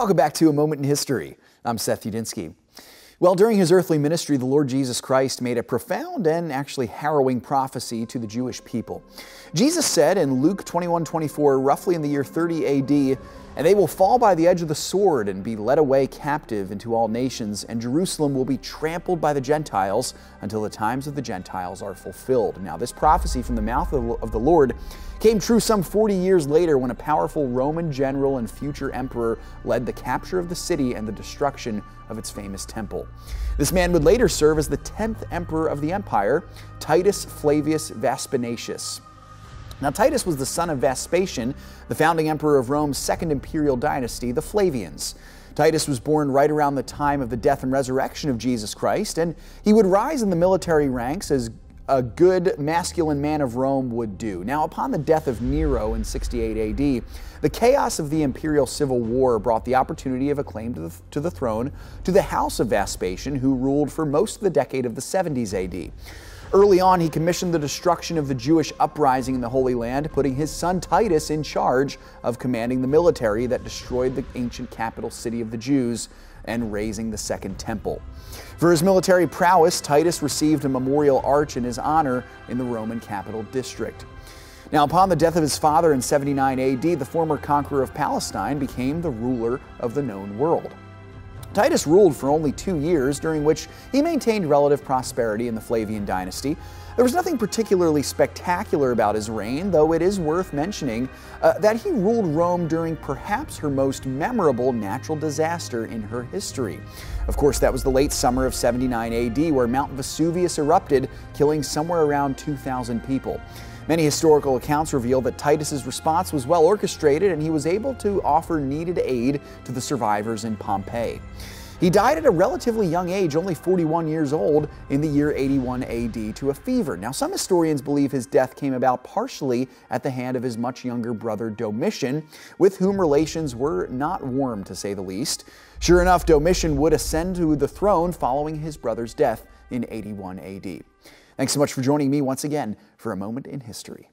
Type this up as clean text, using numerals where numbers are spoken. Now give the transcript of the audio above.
Welcome back to A Moment in History. I'm Seth Udinsky. Well, during his earthly ministry, the Lord Jesus Christ made a profound and actually harrowing prophecy to the Jewish people. Jesus said in Luke 21:24, roughly in the year 30 AD, "And they will fall by the edge of the sword and be led away captive into all nations, and Jerusalem will be trampled by the Gentiles until the times of the Gentiles are fulfilled." Now, this prophecy from the mouth of the Lord came true some 40 years later when a powerful Roman general and future emperor led the capture of the city and the destruction of its famous temple. This man would later serve as the 10th emperor of the empire, Titus Flavius Vespasianus. Now, Titus was the son of Vespasian, the founding emperor of Rome's second imperial dynasty, the Flavians. Titus was born right around the time of the death and resurrection of Jesus Christ, and he would rise in the military ranks as a good masculine man of Rome would do. Now, upon the death of Nero in 68 AD, the chaos of the imperial civil war brought the opportunity of a claim to the throne to the house of Vespasian, who ruled for most of the decade of the 70s AD. Early on, he commissioned the destruction of the Jewish uprising in the Holy Land, putting his son Titus in charge of commanding the military that destroyed the ancient capital city of the Jews and raising the Second Temple. For his military prowess, Titus received a memorial arch in his honor in the Roman capital district. Now, upon the death of his father in 79 AD, the former conqueror of Palestine became the ruler of the known world. Titus ruled for only 2 years, during which he maintained relative prosperity in the Flavian dynasty. There was nothing particularly spectacular about his reign, though it is worth mentioning that he ruled Rome during perhaps her most memorable natural disaster in her history. Of course, that was the late summer of 79 AD, where Mount Vesuvius erupted, killing somewhere around 2,000 people. Many historical accounts reveal that Titus's response was well orchestrated, and he was able to offer needed aid to the survivors in Pompeii. He died at a relatively young age, only 41 years old, in the year 81 AD to a fever. Now, some historians believe his death came about partially at the hand of his much younger brother Domitian, with whom relations were not warm, to say the least. Sure enough, Domitian would ascend to the throne following his brother's death in 81 AD. Thanks so much for joining me once again for A Moment in History.